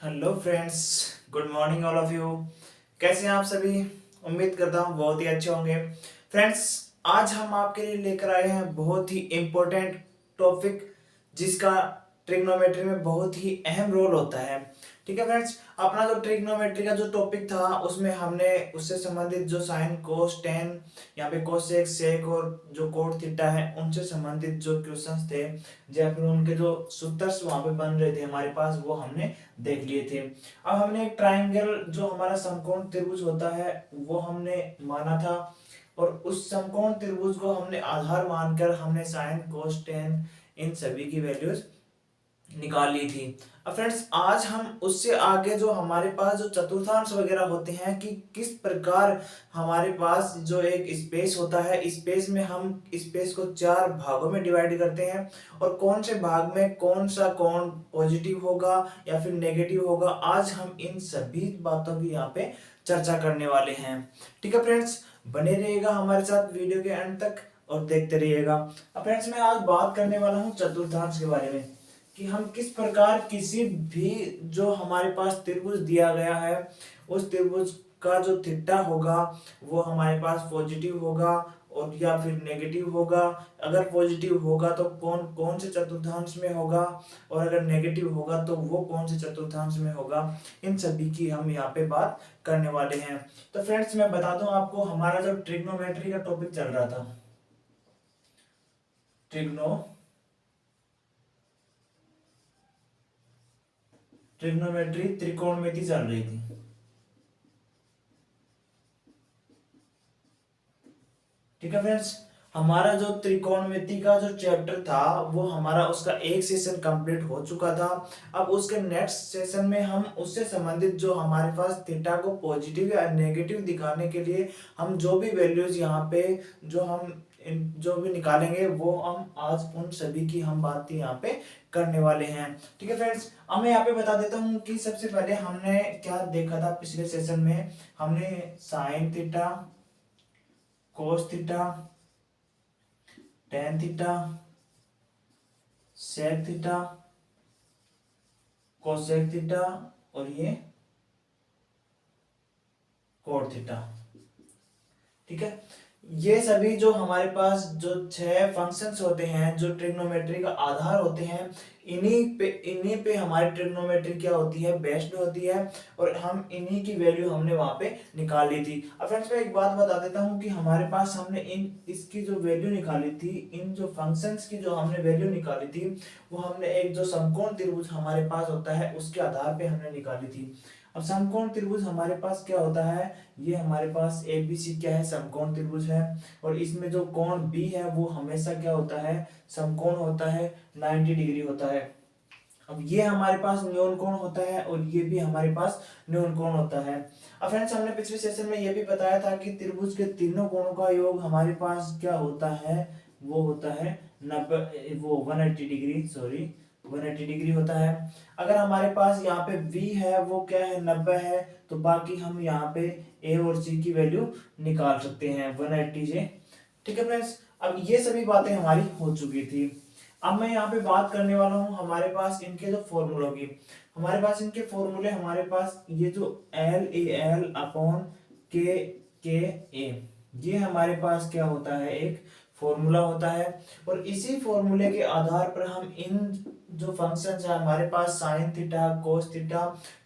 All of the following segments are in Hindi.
Hello friends. Good morning all of you. कैसे हैं आप सभी? उम्मीद करता हूँ बहुत ही अच्छे होंगे। फ्रेंड्स, आज हम आपके लिए लेकर आए हैं बहुत ही इम्पोर्टेंट टॉपिक, जिसका ट्रिग्नोमेट्री में बहुत ही अहम रोल होता है। ठीक है फ्रेंड्स, अपना जो ट्रिग्नोमेट्री का जो टॉपिक था उसमें हमने उससे संबंधित जो साइन कोस टेन, यहाँ पे कोसेक सेक और जो कोट थीटा है उनसे संबंधित जो क्वेश्चंस थे या फिर उनके जो सूत्र वहां पे बन रहे थे हमारे पास, वो हमने देख लिए थे। अब हमने एक ट्राइंगल जो हमारा समकोण त्रिभुज होता है वो हमने माना था, और उस समकोण त्रिभुज को हमने आधार मानकर हमने साइन कोस टेन इन सभी की वैल्यूज निकाल ली थी। अब फ्रेंड्स, आज हम उससे आगे जो हमारे पास जो चतुर्थांश वगैरह होते हैं कि किस प्रकार हमारे पास जो एक स्पेस होता है, स्पेस में हम स्पेस को चार भागों में डिवाइड करते हैं, और कौन से भाग में कौन सा कोण पॉजिटिव होगा या फिर नेगेटिव होगा, आज हम इन सभी बातों की यहाँ पे चर्चा करने वाले हैं। ठीक है फ्रेंड्स, बने रहिएगा हमारे साथ वीडियो के अंत तक और देखते रहिएगा। अब फ्रेंड्स, मैं आज बात करने वाला हूँ चतुर्थांश के बारे में, कि हम किस प्रकार किसी भी जो हमारे पास त्रिभुज दिया गया है उस त्रिभुज का जो थीटा होगा वो हमारे पास पॉजिटिव होगा और या फिर नेगेटिव होगा। अगर पॉजिटिव होगा तो कौन कौन से चतुर्थांश में होगा, और अगर नेगेटिव होगा तो वो कौन से चतुर्थांश में होगा, इन सभी की हम यहाँ पे बात करने वाले हैं। तो फ्रेंड्स, मैं बता दूं आपको, हमारा जो ट्रिग्नोमेट्री का टॉपिक चल रहा था, ट्रिग्नोमेट्री त्रिकोणमिति चल रही थी। ठीक है फ्रेंड्स, हमारा जो त्रिकोणमिति का जो चैप्टर था वो हमारा उसका एक सेशन कंप्लीट हो चुका था। अब उसके नेक्स्ट सेशन में हम उससे संबंधित जो हमारे पास थीटा को पॉजिटिव या नेगेटिव दिखाने के लिए हम जो भी वैल्यूज यहाँ पे जो हम जो भी निकालेंगे वो हम आज उन सभी की हम बात यहाँ पे करने वाले हैं। ठीक है फ्रेंड्स, अब मैं यहाँ पे बता देता हूँ कि सबसे पहले हमने क्या देखा था पिछले सेशन में। हमने sine theta, cos theta, tan theta, sec theta, cosec theta और ये कोट थीटा। ठीक है, ये सभी जो हमारे पास जो छह फंक्शंस होते हैं जो ट्रिग्नोमेट्री का आधार होते हैं, इन्हीं पे हमारी ट्रिग्नोमेट्री क्या होती है, बेस्ड होती है, और हम इन्हीं की वैल्यू हमने वहां पे निकाली थी। अब फ्रेंड्स, मैं एक बात बता देता हूँ कि हमारे पास हमने इन इसकी जो वैल्यू निकाली थी, इन जो फंक्शंस की जो हमने वैल्यू निकाली थी, वो हमने एक जो समकोण त्रिभुज हमारे पास होता है उसके आधार पे हमने निकाली थी। अब समकोण त्रिभुज हमारे पास क्या होता है, ये हमारे पास एबीसी क्या है, समकोण त्रिभुज है, और इसमें जो कोण बी है वो हमेशा क्या होता है, समकोण होता है, 90 डिग्री होता है। अब ये हमारे पास न्यून कोण होता है और ये भी हमारे पास न्यून कोण होता है। अब फ्रेंड्स, हमने पिछले सेशन में ये भी बताया था कि त्रिभुज के तीनों कोणों का योग हमारे पास क्या होता है, वो होता है 90, वो 180 डिग्री, सॉरी 180 डिग्री होता है। अगर हमारे पास यहाँ पे v है वो क्या है, 90 है, तो बाकी हम यहाँ पे a और c की वैल्यू निकाल सकते हैं 180 से। ठीक है फ्रेंड्स, अब ये सभी बातें हमारी हो चुकी थी। अब मैं यहाँ पे बात करने वाला हूँ हमारे पास इनके जो फॉर्मूलों की। हमारे पास इनके फॉर्मूले, हमारे पास ये जो एल ए एल अपॉन के ए, ये हमारे पास क्या होता है, एक फॉर्मूला होता है, और इसी फॉर्मूले के आधार पर हम इन जो फंक्शंस है हमारे पास sine theta, cos theta,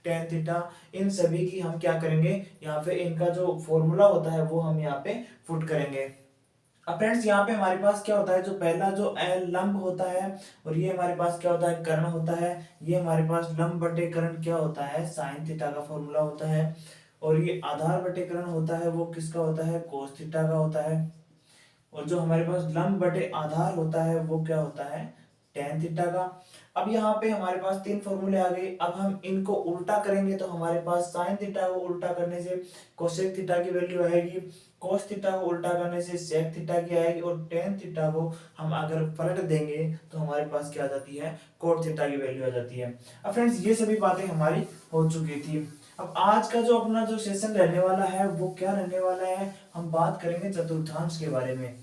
tan theta, इन सभी की हम क्या करेंगे, यहाँ पे इनका जो फॉर्मूला होता है वो हम यहाँ पे पुट करेंगे। अब फ्रेंड्स, यहाँ पे हमारे पास क्या होता है, जो पहला जो लंब होता है, और ये हमारे पास क्या होता है, कर्ण होता है। ये हमारे पास लंब बटे कर्ण क्या होता है, साइन थीटा का फॉर्मूला होता है, और ये आधार बटे कर्ण होता है वो किसका होता है, कोस थीटा का होता है, और जो हमारे पास लंब बटे आधार होता है वो क्या होता है, टेन थीटा का। अब यहाँ पे हमारे पास तीन फॉर्मूले आ गए। अब हम इनको उल्टा करेंगे तो हमारे पास साइन थीटा को उल्टा करने से कोसेक थीटा की वैल्यू आएगी, कोस थीटा को उल्टा करने से सेक थीटा की आएगी, और टेन थीटा को हम अगर पलट देंगे तो हमारे पास क्या आ जाती है, कोट थीटा की वैल्यू आ जाती है। अब फ्रेंड्स, ये सभी बातें हमारी हो चुकी थी। अब आज का जो अपना जो सेशन रहने वाला है वो क्या रहने वाला है, हम बात करेंगे चतुर्थांश के बारे में।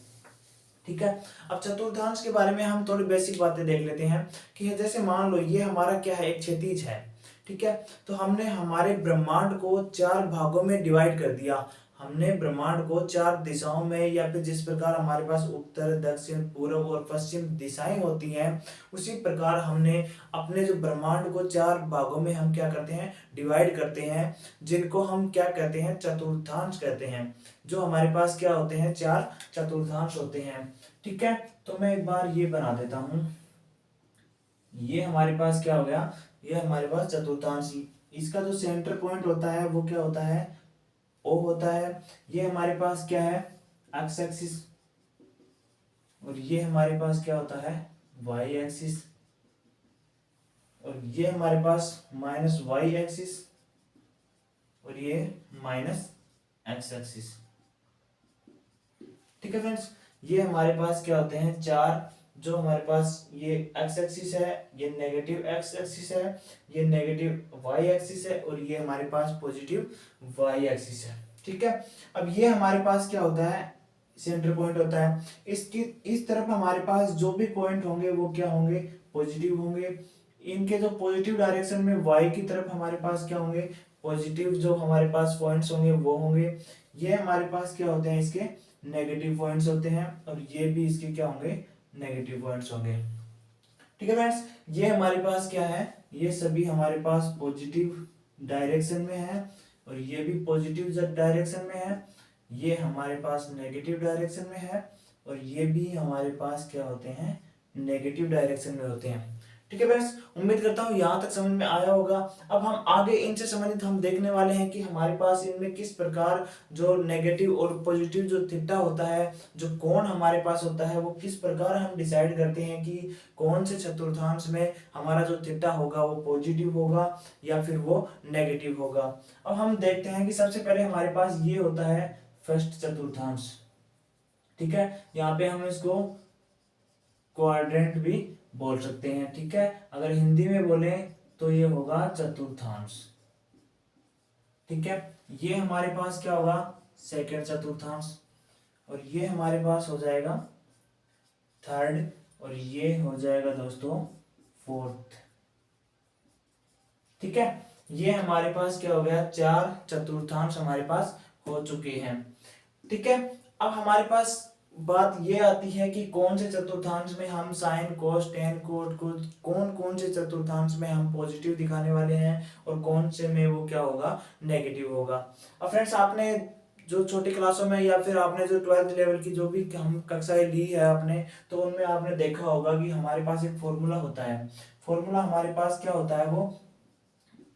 ठीक है, अब चतुर्थांश के बारे में हम थोड़ी बेसिक बातें देख लेते हैं कि जैसे मान लो ये हमारा क्या है, एक क्षैतिज है। ठीक है। तो हमने हमारे ब्रह्मांड को 4 भागों में डिवाइड कर दिया। हमने ब्रह्मांड को 4 दिशाओं में, या फिर जिस प्रकार हमारे पास उत्तर, दक्षिण, पूर्व और पश्चिम दिशाएं होती हैं, उसी प्रकार हमने अपने जो ब्रह्मांड को 4 भागों में हम क्या करते हैं, डिवाइड करते हैं, जिनको हम क्या कहते हैं, चतुर्थांश कहते हैं। जो हमारे पास क्या होते हैं, 4 चतुर्थांश होते हैं। ठीक है। तो मैं एक बार ये बना देता हूं। ये हमारे पास क्या हो गया, ये हमारे पास चतुर्थांश। इसका जो सेंटर पॉइंट होता है वो क्या होता है, ओ होता है। ये हमारे पास क्या है, एक्स एक्सिस, और ये हमारे पास क्या होता है, वाई एक्सिस, और ये हमारे पास माइनस वाई एक्सिस, और ये माइनस एक्स एक्सिस। ठीक है फ्रेंड्स, ये हमारे पास क्या होते हैं, 4। जो हमारे पास ये एक्स एक्सिस है, ये नेगेटिव एक्स एक्सिस है, ये नेगेटिव वाई एक्सिस है, और ये हमारे पास पॉजिटिव वाई एक्सिस है। ठीक है। अब ये हमारे पास क्या होता है, सेंटर पॉइंट होता है। इसकी इस तरफ हमारे पास जो भी पॉइंट होंगे वो क्या होंगे, पॉजिटिव होंगे। इनके जो पॉजिटिव डायरेक्शन में वाई की तरफ हमारे पास क्या होंगे, पॉजिटिव जो हमारे पास पॉइंट्स होंगे वो होंगे। ये हमारे पास क्या होते हैं, इसके नेगेटिव पॉइंट्स होते हैं, और ये भी इसके क्या होंगे, नेगेटिव पॉइंट्स होंगे। ठीक है फ्रेंड्स, ये हमारे पास क्या है, ये सभी हमारे पास पॉजिटिव डायरेक्शन में है, और ये भी पॉजिटिव डायरेक्शन में है। ये हमारे पास नेगेटिव डायरेक्शन में है, और ये भी हमारे पास क्या होते हैं, नेगेटिव डायरेक्शन में होते हैं। ठीक है फ्रेंड्स, उम्मीद करता हूँ यहाँ तक समझ में आया होगा। अब हम आगे इनसे संबंधित हम देखने वाले हैं कि हमारे पास इनमें किस प्रकार जो नेगेटिव और पॉजिटिव जो थीटा होता है, जो कोण हमारे पास होता है, वो किस प्रकार हम डिसाइड करते हैं कि कौन से चतुर्थांश में हमारा जो थीटा होगा वो पॉजिटिव होगा या फिर वो नेगेटिव होगा। अब हम देखते हैं कि सबसे पहले हमारे पास ये होता है फर्स्ट चतुर्थांश। ठीक है, यहाँ पे हम इसको क्वाड्रेंट भी बोल सकते हैं। ठीक है, अगर हिंदी में बोले तो ये होगा चतुर्थांश। ठीक है, ये हमारे पास क्या होगा, सेकंड चतुर्थांश, और ये हमारे पास हो जाएगा थर्ड, और ये हो जाएगा दोस्तों फोर्थ। ठीक है, ये हमारे पास क्या हो गया, 4 चतुर्थांश हमारे पास हो चुके हैं। ठीक है, अब हमारे पास बात ये आती है कि कौन से चतुर्थांश में हम साइन कोस टेन कोट को कौन कौन से चतुर्थांश में हम पॉजिटिव दिखाने वाले हैं और कौन से में वो क्या होगा, नेगेटिव होगा। अब फ्रेंड्स, आपने जो छोटी क्लासों में या फिर आपने जो 12th लेवल की जो भी हम कक्षाएं ली है आपने, तो उनमें आपने देखा होगा कि हमारे पास एक फॉर्मूला होता है। फॉर्मूला हमारे पास क्या होता है, वो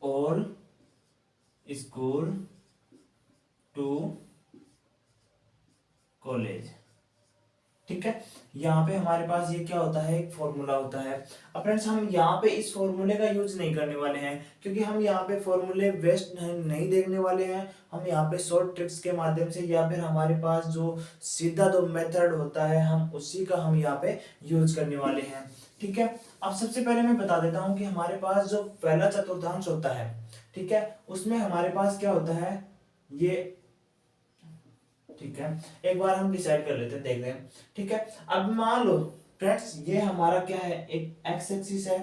और स्कूल टू कॉलेज। ठीक है, यहाँ पे हमारे पास ये क्या होता है, एक फॉर्मूला होता है। अब फ्रेंड्स, हम यहाँ पे इस फॉर्मूले का यूज नहीं करने वाले हैं, क्योंकि हम यहाँ पे फॉर्मूले वेस्ट नहीं देखने वाले हैं। हम यहाँ पे शॉर्ट ट्रिक्स के माध्यम से या फिर हमारे पास जो सीधा जो मेथड होता है हम उसी का हम यहाँ पे यूज करने वाले हैं। ठीक है, अब सबसे पहले मैं बता देता हूँ कि हमारे पास जो पहला चतुर्थांश होता है, ठीक है, उसमें हमारे पास क्या होता है, ये ठीक है, एक बार हम डिसाइड कर लेते हैं, देखते हैं। ठीक है, अब मान लो फ्रेंड्स, ये हमारा क्या है, एक एक्स एक्सिस है।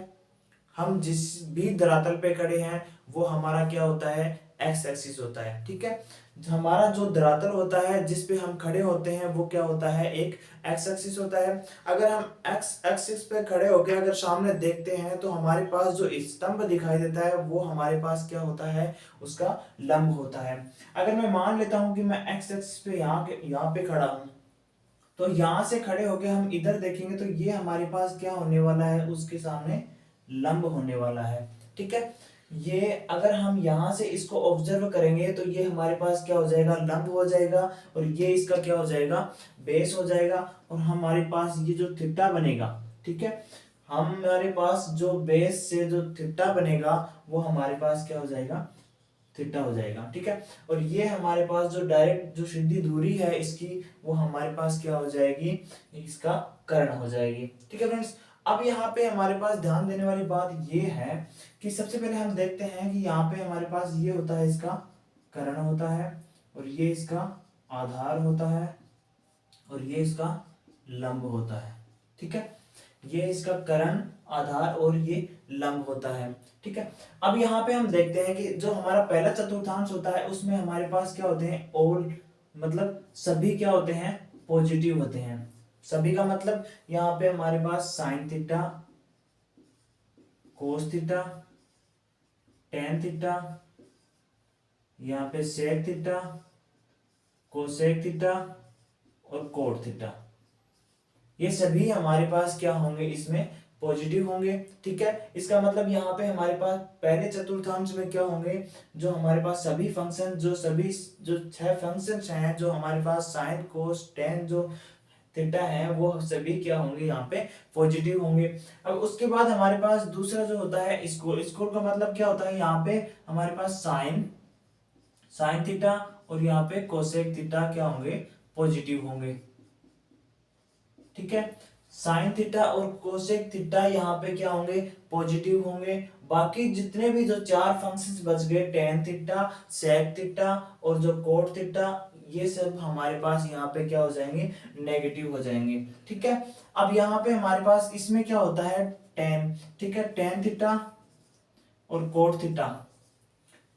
हम जिस भी धरातल पे खड़े हैं वो हमारा क्या होता है, एक्स एक्सिस होता है। ठीक है, हमारा जो धरातल होता है जिस पे हम खड़े होते हैं वो क्या होता है, एक एक्स एक्सिस होता है। अगर हम एक्स एक्सिस पे खड़े होकर अगर सामने देखते हैं तो हमारे पास जो स्तंभ दिखाई देता है वो हमारे पास क्या होता है, उसका लंब होता है। अगर मैं मान लेता हूं कि मैं एक्स एक्सिस पे यहाँ पे खड़ा हूं, तो यहां से खड़े होके हम इधर देखेंगे तो ये हमारे पास क्या होने वाला है, उसके सामने लंब होने वाला है। ठीक है, ये अगर हम यहां से इसको ऑब्जर्व करेंगे तो ये हमारे पास क्या हो जाएगा, लंब हो जाएगा, और ये इसका क्या हो जाएगा, बेस हो जाएगा। और हमारे पास ये जो थीटा बनेगा, ठीक है, हमारे पास जो बेस से जो थीटा बनेगा वो हमारे पास क्या हो जाएगा, थीटा हो जाएगा। ठीक है, और ये हमारे पास जो डायरेक्ट जो सीधी दूरी है इसकी, वो हमारे पास क्या हो जाएगी, इसका कर्ण हो जाएगी। ठीक है फ्रेंड्स, अब यहाँ पे हमारे पास ध्यान देने वाली बात ये है कि सबसे पहले हम देखते हैं कि यहाँ पे हमारे पास ये होता है, इसका कर्ण होता है, और ये इसका आधार होता है, और ये इसका लंब होता है। ठीक है, ये इसका कर्ण, आधार और ये लंब होता है। ठीक है, अब यहाँ पे हम देखते हैं कि जो हमारा पहला चतुर्थांश होता है उसमें हमारे पास क्या होते हैं, ऑल मतलब सभी क्या होते हैं, पॉजिटिव होते हैं। सभी का मतलब यहाँ पे हमारे पास sine theta, cos theta, tan theta, यहाँ पे सेक थीटा, कोसेक थीटा और कोट थीटा, ये सभी हमारे पास क्या होंगे, इसमें पॉजिटिव होंगे। ठीक है, इसका मतलब यहाँ पे हमारे पास पहले चतुर्थांश में क्या होंगे, जो हमारे पास सभी फंक्शन, जो 6 फंक्शंस हैं, जो हमारे पास साइन कोस टेन जो थीटा है, वो सभी क्या होंगे, यहाँ पे पॉजिटिव होंगे। अब उसके बाद हमारे पास दूसरा जो होता है स्कोर, स्कोर का मतलब क्या होता है, यहाँ पे हमारे पास साइन साइन थीटा और यहाँ पे कोसेक थीटा क्या होंगे, पॉजिटिव होंगे। ठीक है, साइन थीटा और कोसेक थीटा यहाँ पे क्या होंगे, पॉजिटिव होंगे। बाकी जितने भी जो 4 फंक्शंस बच गए, टेन थीटा, सेक थीटा और जो कोट थीटा, ये सब हमारे पास यहाँ पे क्या हो जाएंगे, नेगेटिव हो जाएंगे। ठीक है, अब यहाँ पे हमारे पास इसमें क्या होता है, टेन। ठीक है, टेन थीटा और कोट थीटा,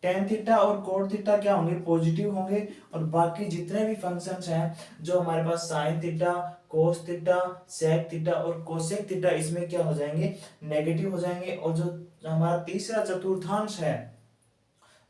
टेन थीटा और कोट थीटा क्या होंगे, पॉजिटिव होंगे। और बाकी जितने भी फंक्शंस हैं, जो हमारे पास sine theta, cos theta, sec theta और कोसेक थीटा, इसमें क्या हो जाएंगे, नेगेटिव हो जाएंगे। और जो हमारा तीसरा चतुर्थांश है,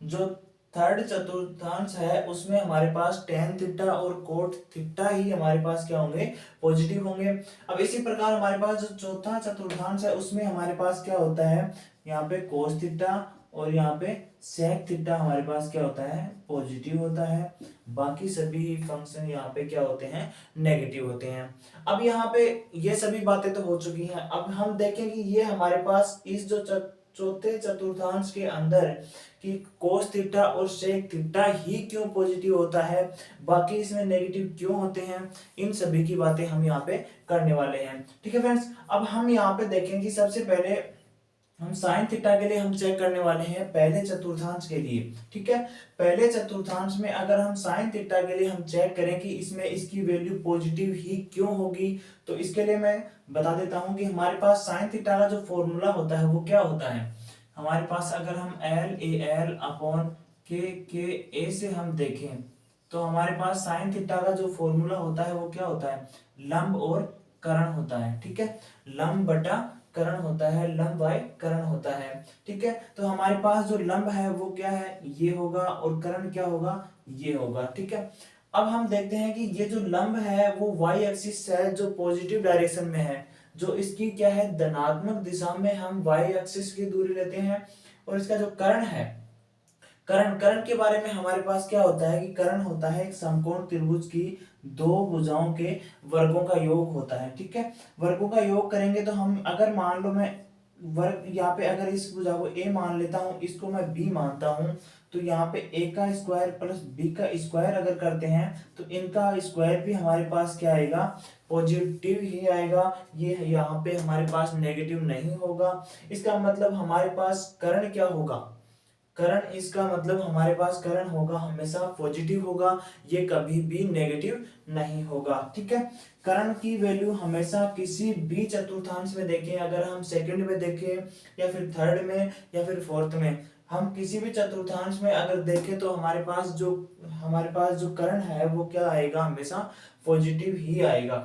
जो थर्ड चतुर्थांश है, उसमें हमारे पास टेन थीटा और कोट थीटा ही हमारे पास क्या होंगे, पॉजिटिव होंगे। अब इसी प्रकार हमारे पास जो चौथा चतुर्थांश है, उसमें हमारे पास क्या होता है, यहाँ पे कोस थीटा और यहाँ पे सेक थीटा हमारे पास क्या होता है, पॉजिटिव होता है। बाकी सभी फंक्शन यहाँ पे क्या होते हैं, नेगेटिव होते हैं। अब यहाँ पे ये सभी बातें तो हो चुकी हैं। अब हम देखें कि ये हमारे पास इस जो चौथे चतुर्थांश के अंदर कि कोस थीटा और सेक थीटा ही क्यों पॉजिटिव होता है, बाकी इसमें नेगेटिव क्यों होते हैं, इन सभी की बातें हम यहाँ पे करने वाले हैं। ठीक है फ्रेंड्स, अब हम यहाँ पे देखेंगे सबसे पहले हम साइन थीटा के लिए हम चेक करने वाले हैं पहले चतुर्थांश के लिए। ठीक है, पहले चतुर्थांश में अगर हम साइन थीटा के लिए हम चेक करें कि इसमें इसकी वैल्यू पॉजिटिव ही क्यों होगी, तो इसके लिए मैं बता देता हूं कि हमारे पास साइन थीटा का जो फॉर्मूला होता है वो क्या होता है। हमारे पास अगर हम एल ए एल अपॉन के ए से हम देखें, तो हमारे पास साइन थीटा का जो फॉर्मूला होता है वो क्या होता है, लंब और करण होता है। ठीक है, लंब बटा करण होता है, लंब बाय करण होता है। ठीक है, तो हमारे पास जो लंब है वो क्या है, ये होगा, और करण क्या होगा, ये होगा। ठीक है, अब हम देखते हैं कि ये जो लंब है वो वाई एक्सिस है, जो पॉजिटिव डायरेक्शन में है, जो इसकी क्या है, धनात्मक दिशा में हम वाई एक्सिस की दूरी लेते हैं। और इसका जो कर्ण है, कर्ण कर्ण के बारे में हमारे पास क्या होता है कि कर्ण होता है एक समकोण त्रिभुज की दो भुजाओं के वर्गों का योग होता है। ठीक है, वर्गों का योग करेंगे तो हम अगर मान लो मैं वर्ग यहाँ पे अगर इस भुजा को ए मान लेता हूँ, इसको मैं बी मानता हूँ, तो यहाँ पे ए का स्क्वायर प्लस बी का स्क्वायर अगर करते हैं तो इनका स्क्वायर भी हमारे पास क्या आएगा, पॉजिटिव ही आएगा। ये यहाँ पे हमारे पास नेगेटिव नहीं होगा। इसका मतलब हमारे पास कर्ण क्या होगा, करण, इसका मतलब हमारे पास करण होगा हमेशा पॉजिटिव होगा, ये कभी भी नेगेटिव नहीं होगा। ठीक है, करण की वैल्यू हमेशा किसी भी चतुर्थांश में देखें, अगर हम सेकंड में देखें या फिर थर्ड में या फिर फोर्थ में, हम किसी भी चतुर्थांश में अगर देखें तो हमारे पास जो करण है वो क्या आएगा, हमेशा पॉजिटिव ही आएगा।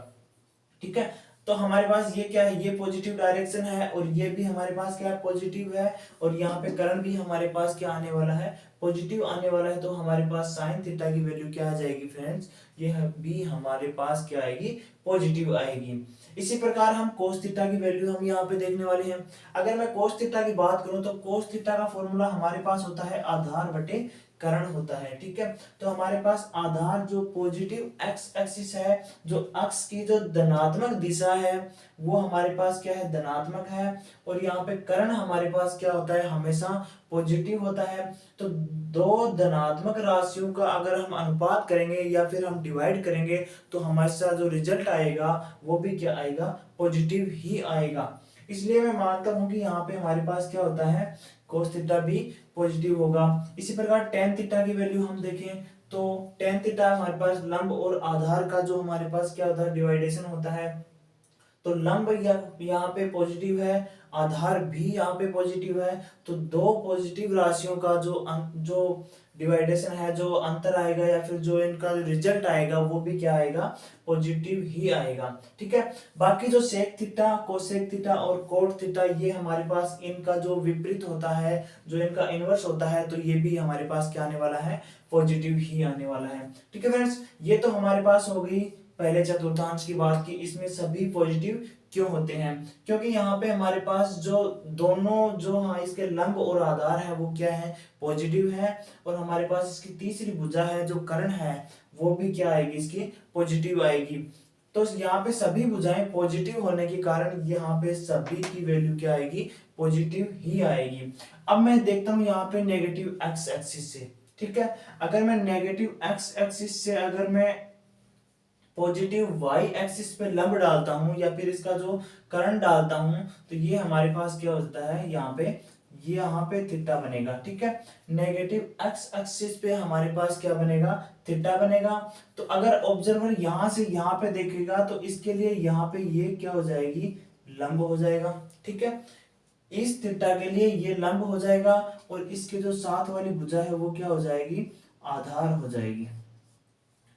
ठीक है, तो हमारे पास ये क्या है, ये पॉजिटिव डायरेक्शन है और ये भी हमारे पास क्या है, पॉजिटिव है। और यहाँ पे करंट भी हमारे पास क्या आने वाला है, पॉजिटिव आने वाला है। तो हमारे पास साइन थीटा की वैल्यू क्या आ जाएगी फ्रेंड्स, ये भी हमारे पास क्या आएगी, पॉजिटिव आएगी। इसी प्रकार हम कोस थीटा की वैल्यू हम यहाँ पे देखने वाले हैं। अगर मैं कोस थीटा की बात करूं तो कोस थीटा का फॉर्मूला हमारे पास होता है आधार बटे करण होता है। ठीक है, तो हमारे पास आधार जो पॉजिटिव एक्स एक्सिस है, जो अक्ष की जो धनात्मक दिशा है वो हमारे पास क्या है, धनात्मक है। और यहाँ पे करण हमारे पास क्या होता है, हमेशा पॉजिटिव होता है। तो दो धनात्मक राशियों का अगर हम अनुपात करेंगे या फिर हम डिवाइड करेंगे तो हमारा जो रिजल्ट आएगा वो भी क्या आएगा, पॉजिटिव ही आएगा। इसलिए मैं मानता हूं कि यहाँ पे हमारे पास क्या होता है, कोस थीटा भी पॉजिटिव होगा। इसी प्रकार टेन थीटा की वैल्यू हम देखें तो टेन थीटा हमारे पास लंब और आधार का जो हमारे पास क्या होता है, डिवाइडेशन होता है। तो लंब यहाँ पे पॉजिटिव है, आधार भी यहाँ पे पॉजिटिव है, तो दो पॉजिटिव राशियों का जो डिवाइडेशन है, जो अंतर आएगा या फिर जो इनका रिजल्ट आएगा वो भी क्या आएगा, पॉजिटिव ही आएगा। ठीक है, बाकी जो सेक थीटा, कोसेक थीटा और कोट थीटा, ये हमारे पास इनका जो विपरीत होता है, जो इनका इनवर्स होता है, तो ये भी हमारे पास क्या आने वाला है, पॉजिटिव ही आने वाला है। ठीक है फ्रेंड्स, ये तो हमारे पास हो गई पहले चतुर्थांश की बात की, इसमें सभी पॉजिटिव क्यों होते हैं, क्योंकि यहाँ पे हमारे पास जो दोनों जो हाँ इसके लंब और आधार है वो क्या है, पॉजिटिव है, और हमारे पास इसकी तीसरी भुजा है जो कर्ण है वो भी क्या आएगी, इसकी पॉजिटिव आएगी। तो यहाँ पे सभी भुजाएं पॉजिटिव होने के कारण यहाँ पे सभी की वैल्यू क्या आएगी, पॉजिटिव ही आएगी। अब मैं देखता हूँ यहाँ पे नेगेटिव एक्स एक्सिस से। ठीक है, अगर मैं नेगेटिव एक्स एक्सिस से अगर मैं पॉजिटिव वाई एक्सिस पे लंब डालता हूं या फिर इसका जो करंट डालता हूं, तो ये हमारे पास क्या होता है, यहाँ पे थीटा बनेगा। ठीक है, नेगेटिव एक्स एक्सिस पे हमारे पास क्या बनेगा, थीटा बनेगा। तो अगर ऑब्जर्वर यहां से यहां पे देखेगा तो इसके लिए यहाँ पे ये क्या हो जाएगी, लंब हो जाएगा। ठीक है, इस थीटा के लिए ये लंब हो जाएगा और इसके जो साथ वाली भुजा है वो क्या हो जाएगी, आधार हो जाएगी।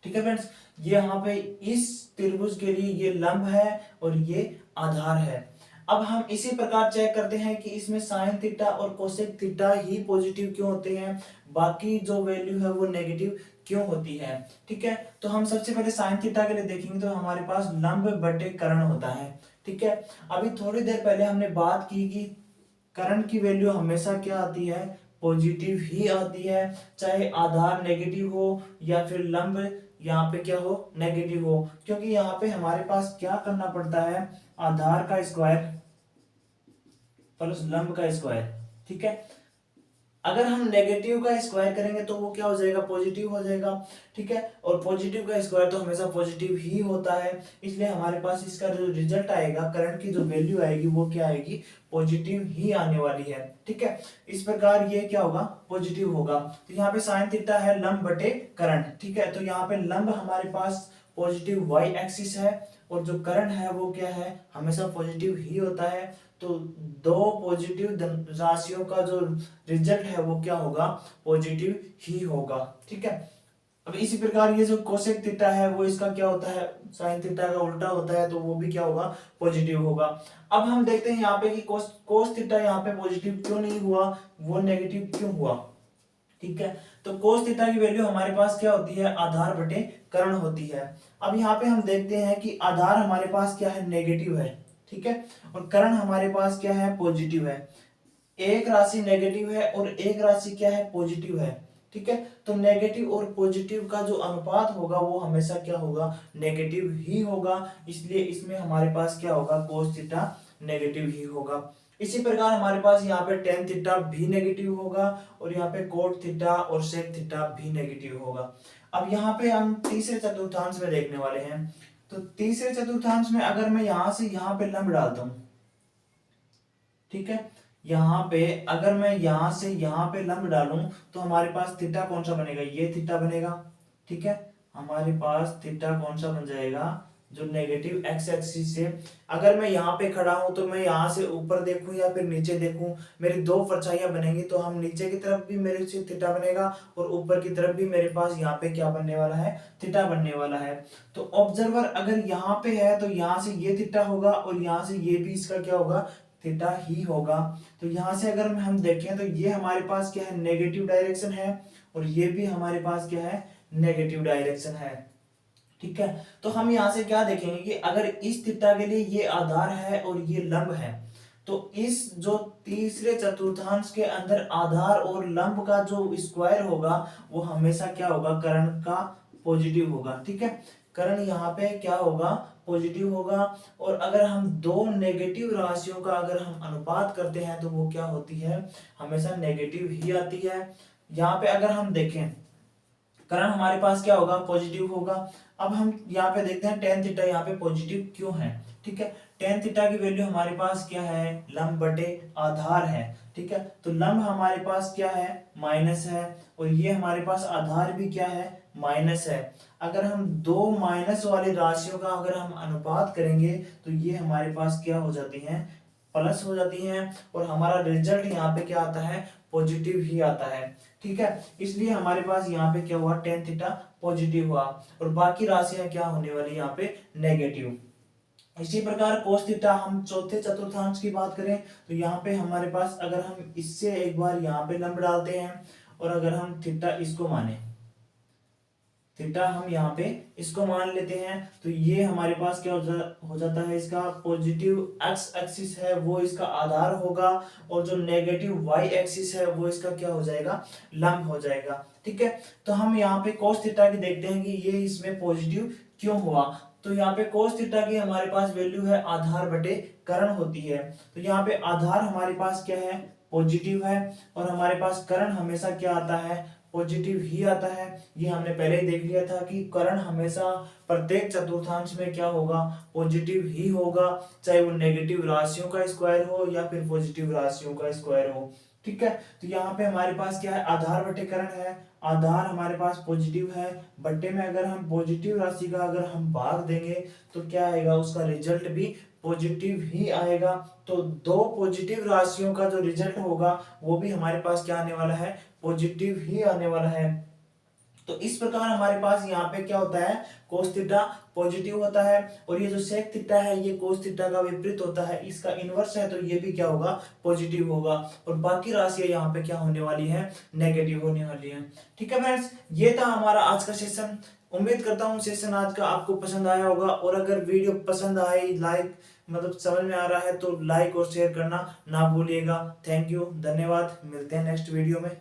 ठीक है फ्रेंड्स, ये यहाँ पे इस त्रिभुज के लिए ये लंब है और ये आधार है। अब हम इसी प्रकार चेक करते हैं कि इसमें साइन थीटा और कोसेक थीटा ही पॉजिटिव क्यों होते हैं, बाकी जो वैल्यू है वो नेगेटिव क्यों होती है। ठीक है, तो हम सबसे पहले साइन थीटा के लिए देखेंगे, तो हमारे पास लंब बटे कर्ण होता है। ठीक है, अभी थोड़ी देर पहले हमने बात की कि कर्ण की वैल्यू हमेशा क्या आती है, पॉजिटिव ही आती है, चाहे आधार नेगेटिव हो या फिर लंब यहाँ पे क्या हो, नेगेटिव हो, क्योंकि यहाँ पे हमारे पास क्या करना पड़ता है, आधार का स्क्वायर प्लस लंब का स्क्वायर। ठीक है, अगर हम नेगेटिव का स्क्वायर करेंगे तो वो क्या हो जाएगा, पॉजिटिव हो जाएगा। ठीक है, और पॉजिटिव का स्क्वायर तो हमेशा पॉजिटिव ही होता है, इसलिए हमारे पास इसका जो रिजल्ट आएगा, करंट की जो वैल्यू आएगी वो क्या आएगी, पॉजिटिव ही आने वाली है। ठीक है, इस प्रकार ये क्या होगा, पॉजिटिव होगा। तो यहाँ पे साइन थीटा है लंब बटे करंट। ठीक है, तो यहाँ पे लंब हमारे पास पॉजिटिव वाई एक्सिस है और जो करंट है वो क्या है, हमेशा पॉजिटिव ही होता है। तो दो पॉजिटिव राशियों का जो रिजल्ट है वो क्या होगा, पॉजिटिव ही होगा। ठीक है, अब इसी प्रकार ये जो कोसेक थीटा है वो इसका क्या होता है, साइन थीटा का उल्टा होता है, तो वो भी क्या होगा, पॉजिटिव होगा। अब हम देखते हैं यहाँ पे कि कोस थीटा यहाँ पे पॉजिटिव क्यों नहीं हुआ, वो नेगेटिव क्यों हुआ। ठीक है, तो कोस थीटा की वैल्यू हमारे पास क्या होती है, आधार बटे कर्ण होती है। अब यहाँ पे हम देखते हैं कि आधार हमारे पास क्या है, नेगेटिव है। ठीक है, और कर्ण हमारे पास क्या है, पॉजिटिव है। एक राशि नेगेटिव है और एक राशि क्या है, पॉजिटिव है। ठीक है, तो नेगेटिव और पॉजिटिव का जो अनुपात होगा वो हमेशा क्या होगा, नेगेटिव ही होगा, इसलिए इसमें हमारे पास क्या होगा, कोस थीटा नेगेटिव ही होगा। इसी प्रकार हमारे पास यहाँ पे टेन थीटा भी नेगेटिव होगा और यहाँ पे कोट थीटा और सेक थीटा भी नेगेटिव होगा। अब यहाँ पे हम तीसरे चतुर्थांश में देखने वाले हैं, तो तीसरे चतुर्थांश में अगर मैं यहां से यहाँ पे लंब डालता हूं, ठीक है, यहाँ पे अगर मैं यहां से यहाँ पे लंब डालूं तो हमारे पास थीटा कौन सा बनेगा, ये थीटा बनेगा। ठीक है, हमारे पास थीटा कौन सा बन जाएगा, जो नेगेटिव एक्स एक्सिस से, अगर मैं यहाँ पे खड़ा हूं तो मैं यहाँ से ऊपर देखूं या फिर नीचे देखूं, मेरी दो परछाइयां बनेंगी, तो हम नीचे की तरफ भी मेरे से थीटा बनेगा और ऊपर की तरफ भी मेरे पास यहाँ पे क्या बनने वाला है, थीटा बनने वाला है। तो ऑब्जर्वर अगर यहाँ पे है तो यहाँ से ये थीटा होगा और यहाँ से ये भी इसका क्या होगा, थीटा ही होगा। तो यहाँ से अगर हम देखें तो ये हमारे पास क्या है, नेगेटिव डायरेक्शन है और ये भी हमारे पास क्या है, नेगेटिव डायरेक्शन है। ठीक है, तो हम यहाँ से क्या देखेंगे कि अगर इस थीटा के लिए ये आधार है और ये लंब है, तो इस जो तीसरे चतुर्थांश के अंदर आधार और लंब का जो स्क्वायर होगा वो हमेशा क्या होगा, कर्ण का पॉजिटिव होगा। ठीक है, कर्ण यहाँ पे क्या होगा, पॉजिटिव होगा। और अगर हम दो नेगेटिव राशियों का अगर हम अनुपात करते हैं तो वो क्या होती है, हमेशा नेगेटिव ही आती है। यहाँ पे अगर हम देखें कर्ण हमारे पास क्या होगा, पॉजिटिव होगा। अब हम यहाँ पे देखते हैं टेन थीटा यहाँ पे पॉजिटिव क्यों है। ठीक है, टेन थीटा की वैल्यू हमारे पास क्या है, लंब बटे आधार है। ठीक है, तो लंब हमारे पास क्या है, माइनस है, और ये हमारे पास आधार भी क्या है, माइनस है। अगर हम दो माइनस वाली राशियों का अगर हम अनुपात करेंगे तो ये हमारे पास क्या हो जाती हैं, प्लस हो जाती हैं, और हमारा रिजल्ट यहाँ पे क्या आता है, पॉजिटिव ही आता है। ठीक है, इसलिए हमारे पास यहाँ पे क्या हुआ, टेन थीटा पॉजिटिव हुआ, और बाकी राशियां क्या होने वाली यहाँ पे, नेगेटिव। इसी प्रकार कोस थीटा, हम चौथे चतुर्थांश की बात करें तो यहाँ पे हमारे पास, अगर हम इससे एक बार यहाँ पे लंब डालते हैं, और अगर हम थीटा इसको माने, थीटा हम यहाँ पे इसको मान लेते हैं, तो ये हमारे पास क्या हो जाता है, इसका पॉजिटिव एक्स एक्सिस है वो इसका आधार होगा, और जो नेगेटिव वाई एक्सिस है वो इसका क्या हो जाएगा, लंब हो जाएगा। ठीक है, तो हम यहाँ पे कोस थीटा की देखते हैं कि ये इसमें पॉजिटिव क्यों हुआ। तो यहाँ पे कोस थीटा की हमारे पास वैल्यू है आधार बटे करण होती है। तो यहाँ पे आधार हमारे पास क्या है, पॉजिटिव है, और हमारे पास करण हमेशा क्या आता है, पॉजिटिव ही आता है। ये हमने पहले ही देख लिया था कि करण हमेशा प्रत्येक चतुर्थांश में क्या होगा, पॉजिटिव ही होगा, चाहे वो नेगेटिव राशियों का स्क्वायर हो या फिर पॉजिटिव राशियों का स्क्वायर हो। ठीक है, तो यहाँ पे हमारे पास क्या है, आधार बटे करण है, आधार हमारे पास पॉजिटिव है, बट्टे में अगर हम पॉजिटिव राशि का अगर हम भाग देंगे तो क्या आएगा, उसका रिजल्ट भी पॉजिटिव ही आएगा। तो दो पॉजिटिव राशियों का जो रिजल्ट होगा वो भी हमारे पास क्या आने वाला है, पॉजिटिव ही आने वाला है। तो इस प्रकार हमारे पास यहाँ पे क्या होता है, कोस थीटा पॉजिटिव होता है, और ये जो सेक थीटा है ये कोस थीटा का विपरीत होता है, इसका इनवर्स है, तो ये भी क्या होगा, पॉजिटिव होगा, और बाकी राशियां यहाँ पे क्या होने वाली है, नेगेटिव होने वाली है। ठीक है फ्रेंड्स, ये था हमारा आज का सेशन। उम्मीद करता हूँ सेशन आज का आपको पसंद आया होगा, और अगर वीडियो पसंद आई, लाइक मतलब समझ में आ रहा है तो लाइक और शेयर करना ना भूलिएगा। थैंक यू, धन्यवाद, मिलते हैं नेक्स्ट वीडियो में।